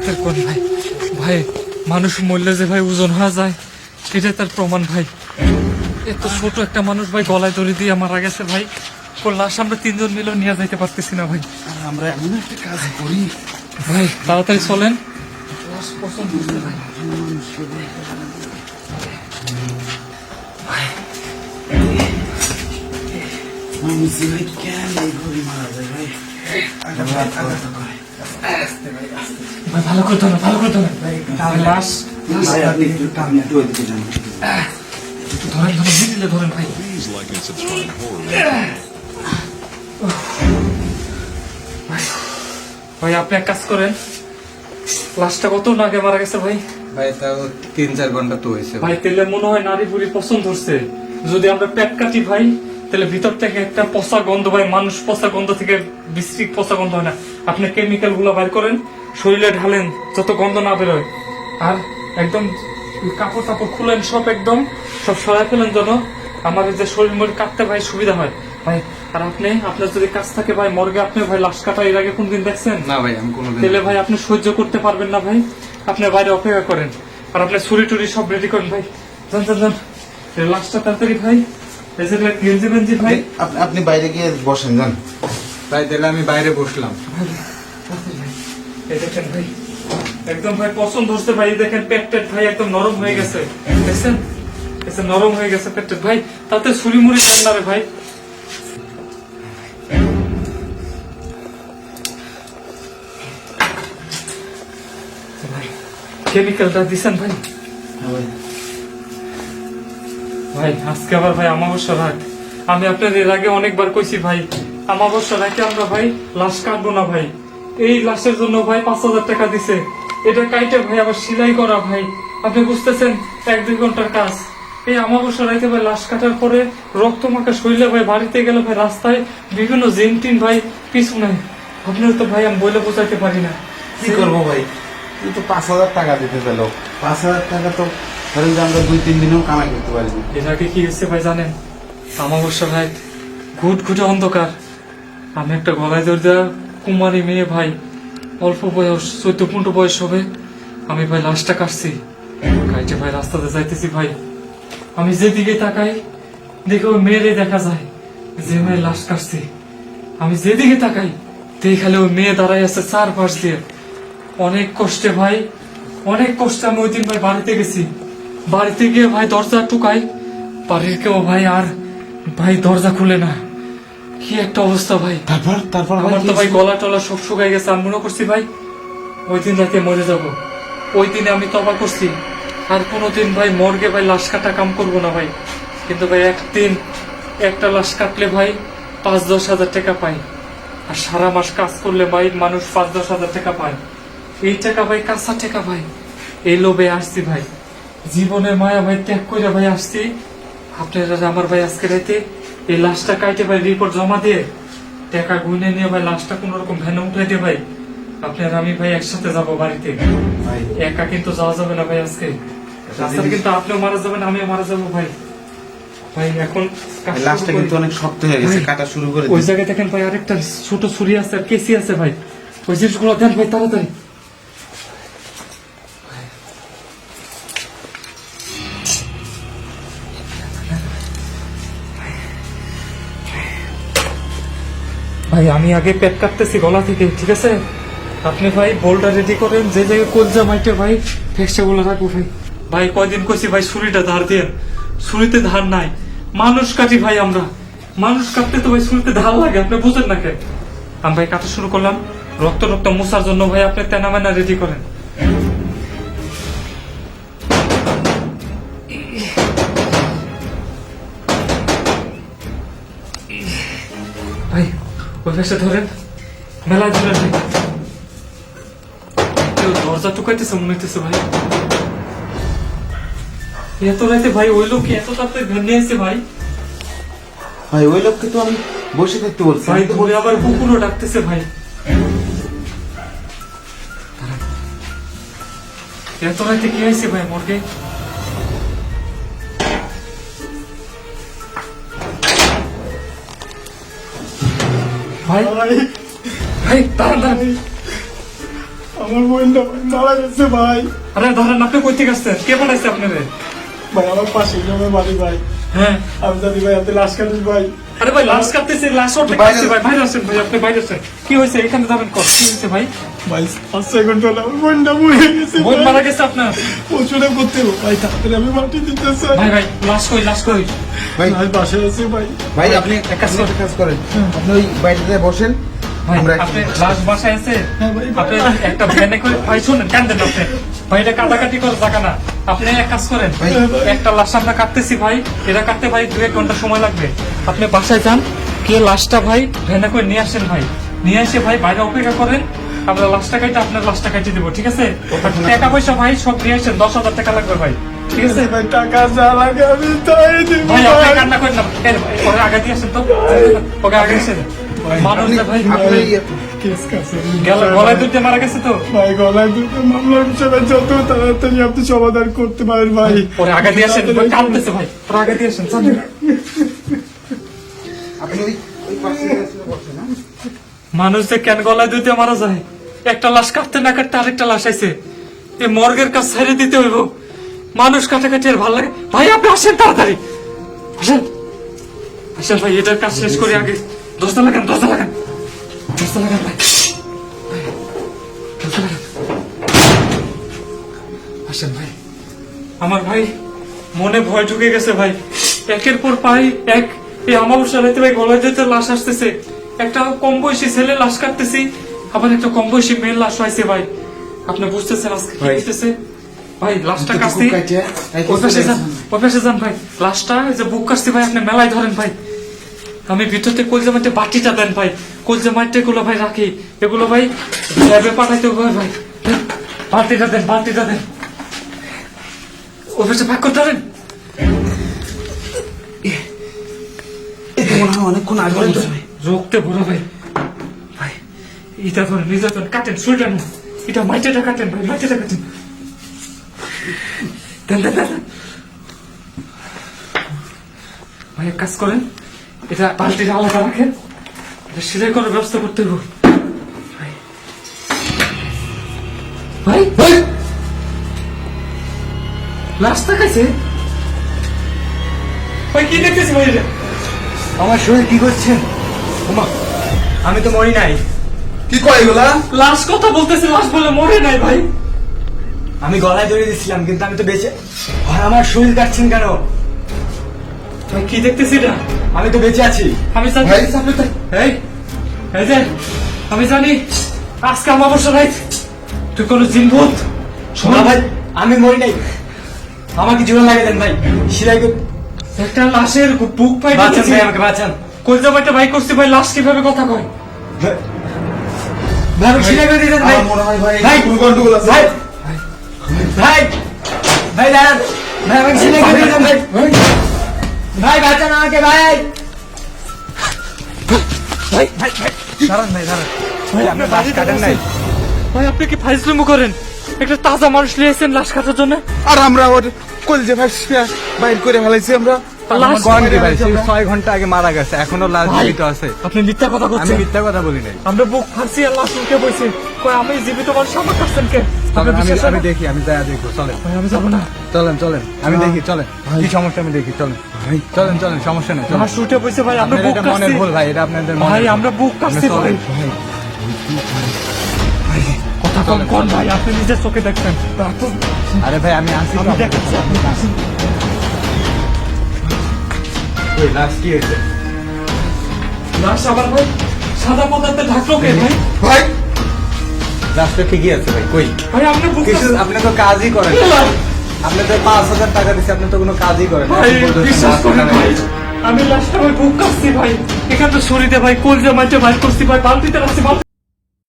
তাড়াতাড়ি কোন ভাই, ভাই মানুষ মরলে যে ভাই ওজন হওয়া যায় এটা তার প্রমাণ ভাই। এত ছোট একটা মানুষ ভাই গলায় দড়ি দিয়ে মারা গেছে ভাই। ওর লাশ আমরা তিনজন মিলেও নিয়ে যাইতে পারতেছি না ভাই। আমরা এমন একটা কাজ করি ভাই তাড়াতাড়ি চলেন। মানুষ কেন এইভাবে মারা যায় ভাই? ভাই ভালো করতে না, ভালো করতে না লাশ ধরেন ধরেন দিলে ধরেন ভাই। Please like and subscribe for ভাই আপনি এক কাজ করেন, লাশটা কত আগে মারা গেছে ভাই? ভাই তাও 3-4 ঘন্টা তো হয়েছে ভাই তেলে মনে হয় নারী বুড়ি পছন্দ ধরছে। যদি আমরা পেট কাটি ভাই তাহলে ভিতর থেকে একটা পচা গন্ধ ভাই, মানুষ পচা গন্ধ থেকে বিশ্রী পচা গন্ধ হয় না। আপনি কেমিক্যাল গুলো বাইর করেন, শরীরে ঢালেন যত গন্ধ না বেরোয়। আর একদম কাপড় টাপড় খুলেন, সব একদম সব সরাই ফেলেন যেন আমার যে শরীর মরে কাটতে ভাই সুবিধা হয় ভাই। আর আপনি আপনার যদি কাজ থাকে ভাই মর্গে, আপনি ভাই লাশ কাটা এর আগে কোনদিন দেখছেন? না ভাই আমি কোনোদিন। তাহলে ভাই আপনি সহ্য করতে পারবেন না ভাই, আপনি বাইরে অপেক্ষা করেন। আর আপনি ছুরি টুরি সব রেডি করেন ভাই। যান যান যান, লাশটা তাড়াতাড়ি ভাই। গেঞ্জি বেঞ্জি ভাই আপনি বাইরে গিয়ে বসেন যান। ভাই তাহলে আমি বাইরে বসলাম। এই দেখেন ভাই একদম ভাই পছন্দ হচ্ছে ভাই। দেখেন পেট টেট ভাই একদম নরম হয়ে গেছে, দেখছেন এসে নরম হয়ে গেছে পেট টেট ভাই। তাতে ছুরি মুড়ি দেন না রে ভাই। কেমিক্যালটা দিছেন ভাই? ভাই আজকে আবার ভাই অমাবস্যা রাত। আমি আপনার এর আগে অনেকবার কইছি ভাই, অমাবস্যা রাতে আমরা ভাই লাশ কাটবো না ভাই। এই লাশের জন্য ভাই 5,000 টাকা দিছে। এটা কাইটে ভাই আবার সেলাই করা ভাই, আপনি বুঝতেছেন 1-2 ঘন্টার কাজ। এই অমাবস্যা রাতে ভাই লাশ কাটার পরে রক্ত মাখা শরীরে ভাই বাড়িতে গেলে ভাই রাস্তায় বিভিন্ন জিনটিন ভাই পিছু নেয়। আপনার তো ভাই আমি বলে বোঝাইতে পারি না। কি করবো ভাই, তুই তো 5,000 টাকা দিতে পেল। 5,000 টাকা তো ধরেন যে আমরা 2-3 দিনেও কামাই করতে পারি না। এর আগে কি হয়েছে ভাই জানেন? অমাবস্যা রাত, ঘুট ঘুটে অন্ধকার, আমি একটা গলায় দড়ি দেওয়া কুমারী মেয়ে ভাই, অল্প বয়স 14-15 বয়স হবে। আমি ভাই লাশটা কাটছি, কাইটে ভাই রাস্তাতে যাইতেছি ভাই। আমি যেদিকে তাকাই দেখে ওই মেয়েরই দেখা যায়, যে মেয়ের লাশ কাটছি। আমি যেদিকে তাকাই দেখি খালি ওই মেয়ে দাঁড়াই আছে চারপাশ দিয়ে। অনেক কষ্টে ভাই, অনেক কষ্টে আমি ওই দিন ভাই বাড়িতে গেছি। বাড়িতে গিয়ে ভাই দরজা টুকাই, বাড়ির কেউ ভাই আর ভাই দরজা খুলে না। কি একটা অবস্থা ভাই। তারপর আমার তো ভাই গলা টলা সব শুকাই গেছে। আমি মনে করছি ভাই ওই দিন রাতে মরে যাব। ওই দিনে আমি তবা করছি আর কোনোদিন ভাই মর্গে ভাই লাশ কাটা কাম করবো না ভাই। কিন্তু ভাই একদিন একটা লাশ কাটলে ভাই 5-10 হাজার টাকা পাই। আর সারা মাস কাজ করলে ভাই মানুষ 5-10 হাজার টাকা পায়। এই টাকা ভাই কাঁচা টাকা ভাই। এই লোভে আসছি ভাই, জীবনের মায়া ভাই ত্যাগ করে ভাই আসছি। আপনারা আমার ভাই আজকে রাতে এই লাশটা কাইটে ভাই রিপোর্ট জমা দিয়ে টাকা গুনে নিয়ে ভাই লাশটা কোন রকম ভ্যানে উঠে দিয়ে ভাই আপনার আমি ভাই একসাথে যাবো বাড়িতে। ভাই একা কিন্তু যাওয়া যাবে না ভাই আজকে। রাস্তায় কিন্তু আপনিও মারা যাবেন, আমিও মারা যাবো ভাই। ভাই এখন কাজ শুরু লাশটা করি। কিন্তু অনেক শক্ত হয়ে গেছে, ভাই, কাটা শুরু করে ওই দিয়েছে। জায়গায় দেখেন ভাই আরেকটা ছোট ছুরি আছে আর কেসি আছে ভাই। ওই জিনিসগুলো দেন ভাই তাড়াতাড়ি। ভাই আমি আগে পেট কাটতেছি গলা থেকে, ঠিক আছে? আপনি ভাই বোলটা রেডি করেন, যে জায়গায় কলজা মাইটে ভাই ফেসটা গুলো রাখবো ভাই। ভাই কয়দিন কইছি ভাই ছুরিটা ধার দিয়ে, ছুরিতে ধার নাই। মানুষ কাটি ভাই আমরা, মানুষ কাটতে তো ভাই ছুরিতে ধার লাগে, আপনি বুঝেন না কেন? আমি ভাই কাটা শুরু করলাম। রক্ত রক্ত মোছার জন্য ভাই আপনি তেনা মেনা রেডি করেন। ভাই ওই ফেসে ধরেন, মেলায় ধরেন ভাই। কেউ দরজা টুকাইতেছে মনে হইতেছে ভাই। এত রাতে ভাই ওই লোক কি এত তাড়াতাড়ি ভেঙে আসছে ভাই? ভাই ওই লোককে তো আমি বসে থাকতে বলছি। ভাই ধরে আবার কুকুরও ডাকতেছে ভাই। এত রাতে কি আইছে ভাই মর্গে? ভাই ভাই দাঁড়ান দাঁড়ান। আমার বোনটা ভাই মারা গেছে ভাই। আরে ধরেন আপনি কই থেকে আসছেন? কে পাঠাইছে আপনারে? ভাই আমার পাশে গ্রামে বাড়ি ভাই। হ্যাঁ আমি জানি ভাই আপনি লাশ কাটেন ভাই। আরে ভাই লাশ কাটতেছে, লাশ ওঠে কাটছে ভাই। বাইরে আসেন ভাই, আপনি বাইরে আসেন। কি হয়েছে এখানে দাঁড়ান কর, কি হয়েছে ভাই? ভাই 5 সেকেন্ড হলো আমার বোনটা মরে গেছে বোন ভাই। মারা গেছে আপনার? ওষুধে করতে হবে ভাই, তাড়াতাড়ি আমি মাটি দিতে চাই। ভাই ভাই লাশ কই, লাশ কই? ভাই ভাই বাসায় আছে ভাই। ভাই আপনি এক কাজ করেন, আপনি ওই বাড়িতে বসেন, ভাই আমরা আপনি লাশ বাসায় আছে? হ্যাঁ ভাই, আপনি একটা ভ্যানে করে ভাই শুনেন, কান্দেন না আপনি। ভাই এটা কাটাকাটি করে জায়গা না। আপনি এক কাজ করেন, ভাই। একটা লাশ আমরা কাটতেছি ভাই, এটা কাটতে ভাই 2-1 ঘন্টা সময় লাগবে। আপনি বাসায় যান, কে লাশটা ভাই ভ্যানে করে নিয়ে আসেন ভাই। নিয়ে এসে ভাই বাইরে অপেক্ষা করেন, আমরা লাশটা কাটে আপনার লাশটা কাটিয়ে দেবো, ঠিক আছে? আর টাকা পয়সা ভাই সব নিয়ে আসেন, 10,000 টাকা লাগবে ভাই, ঠিক আছে? ভাই টাকা যা লাগে আমি তাই দিব ভাই আপনি ভাই। কান্না করেন না, ওকে আগে দিয়ে আসেন তো, ওকে আগে এসে মানুষ যে ভাই কেস কাছে গলায় দুধ দিয়ে মারা গেছে তো। ভাই গলায় দুটো মামলার হিসেবে যত তাড়াতাড়ি আপনি সমাধান করতে পারেন ভাই। ওরে আগে দিয়ে আসেন, কাঁদতেছে ভাই, ওরে আগে দিয়ে আসেন, চলেন। আপনি ওই ওই পাশে বসেন। হ্যাঁ? মানুষ যে কেন গলায় দুধ দিয়ে মারা যায়? একটা লাশ কাটতে না কাটতে আরেকটা লাশ আইছে, এই মর্গের কাজ ছেড়ে দিতে হইব। মানুষ কাটাকাটি আর ভালো লাগে? ভাই আপনি আসেন তাড়াতাড়ি, আসেন আসেন ভাই, এটার কাজ শেষ করি আগে। দশটা লাগান, দশটা লাগান, দশটা লাগান ভাই, দশটা লাগান। আসেন ভাই, আমার ভাই মনে ভয় ঢুকে গেছে ভাই। একের পর পাই এক, এই অমাবস্যা রাতে ভাই গলায় দিতে লাশ আসতেছে। একটা কম বয়সী ছেলে লাশ কাটতেছি, আবার একটা কম বয়সী মেয়ের লাশ হয়েছে ভাই। আপনি বুঝতেছেন আজকে কি ভাই। হইতেছে? ভাই লাশটা দুটো কাটছি, বুক কাটে, ওই পাশে যান, ওই পাশে যান ভাই। লাশটা এই যে বুক কাটছি ভাই, আপনি মেলায় ধরেন ভাই। আমি ভিতরতে কলজা মাঠে বাটিটা দেন ভাই, কলজা মাঠে এগুলো ভাই রাখি, এগুলো ভাই ল্যাবে পাঠাইতে হবে ভাই। বালতিটা দেন, বালতিটা দেন, ওই পাশে ভাগ করতে পারেন। এটা মনে হয় অনেকক্ষণ আগে হয়েছে ভাই। রক্তে ভরা ভাই। ভাই এটা ধরেন, নিজে ধরেন, কাটেন শুইটা না, এটা মাইটেটা কাটেন ভাই, মাইটেটা কাটেন। দেন দেন দেন দেন। ভাই এক কাজ করেন, এটা বালতিটা আলাদা রাখেন, এটা সেলাই করার ব্যবস্থা করতে হবে ভাই। ভাই ভাই লাশটা খাইছে ভাই, কি দেখতেছি ভাই এটা? আমার শরীর কি করছে? আমি তো মরি নাই। কি কয় এগুলা? লাশ কথা বলতেছে, লাশ বলে মরে নাই ভাই। আমি গলায় ধরে দিচ্ছিলাম কিন্তু আমি তো বেঁচে। আর আমার শরীর কাটছেন কেন? ভাই কি দেখতেছি না? আমি তো বেঁচে আছি। আমি জানি ভাই। আপনি তো- এই এই যে আমি জানি আজকে অমাবস্যা রাত, তুই কোনো জিনভূত শোনা ভাই, আমি মরি নাই। আমাকে জীবন লাগে দেন ভাই, সিলাই একটা লাশের বুক পাই বাঁচান ভাই, আমাকে বাঁচান কলজা বাইটা ভাই করছি ভাই, লাশ কিভাবে কথা কয়? ভাই, আমাকে সিলাই করে দিয়ে দেন ভাই। আমার মনে হয় ভাই ভাই, ভুল গন্ডগোল আছে। ভাই ভাই ভাই দাঁড়ান ভাই, আমাকে সিলাই করে দিয়ে দেন ভাই। ভাই বাঁচান আমাকে ভাই। ভাই ভাই ভাই দাঁড়ান ভাই, দাঁড়ান ভাই আপনি লাশ কাটেন নাই ভাই, আপনি কি ফাইজলামো করেন? একটা তাজা মানুষ লিয়েছেন লাশ কাটার জন্য? আর আমরা ওর কলজে ভাই বাইর করে ফেলাইছি আমরা। লাশ গরমে ভাই, সেই 6 ঘন্টা আগে মারা গেছে, এখনো লাশ ভাই, জীবিত আছে। আপনি মিথ্যা কথা আমি বলছেন। মিথ্যা কথা বলি নাই। আমরা বুক ফাঁসি আর লাশ উঠে বসে কয় আমি জীবিত মানুষ আমার কাছেন কে? আপনি বিশ্বাস আমি করেন? দেখি, আমি যাই দেখবো, চলেন ভাই আমি যাবো না, চলেন চলেন, আমি দেখি, চলেন কি সমস্যা আমি দেখি, চলেন চলেন চলেন, সমস্যা নেই, চলেন। লাশ উঠে বসে ভাই, আমরা আপনাদের বুক এটা মনের কাটছি ভুল ভাই, এটা আপনাদের মনের ভাই, ভুল। আমরা বুক কাটছি আপনি ভাই। চলেন। কথা কম কোন ভাই, আপনি নিজের চোখে দেখছেন। আরে ভাই আমি আসি তো আমি আপনাদের দেখাচ্ছি, কাছে। আপনি আসেন। ওই লাশ কি হয়েছে? লাশ আবার ভাই সাদা পদার্থে ঢাকলো কে ভাই? ভাই লাশটা ঠিকই আছে ভাই, কই ভাই আপনি বুক কিছু কাটছেন। আপনি তো কাজই করেন না। আপনি তো 5,000 টাকা দিচ্ছে, আপনি তো কোনো কাজই করেন না। ভাই এখন পর্যন্ত বিশ্বাস লাশ করেন টাকা ভাই, নেই। আমি লাশটা ভাই বুক কাটছি ভাই, এখানে তো শরীরে ভাই কলজা মাইটে বাইর করছি ভাই, বালতিতে রাখছি, বালতি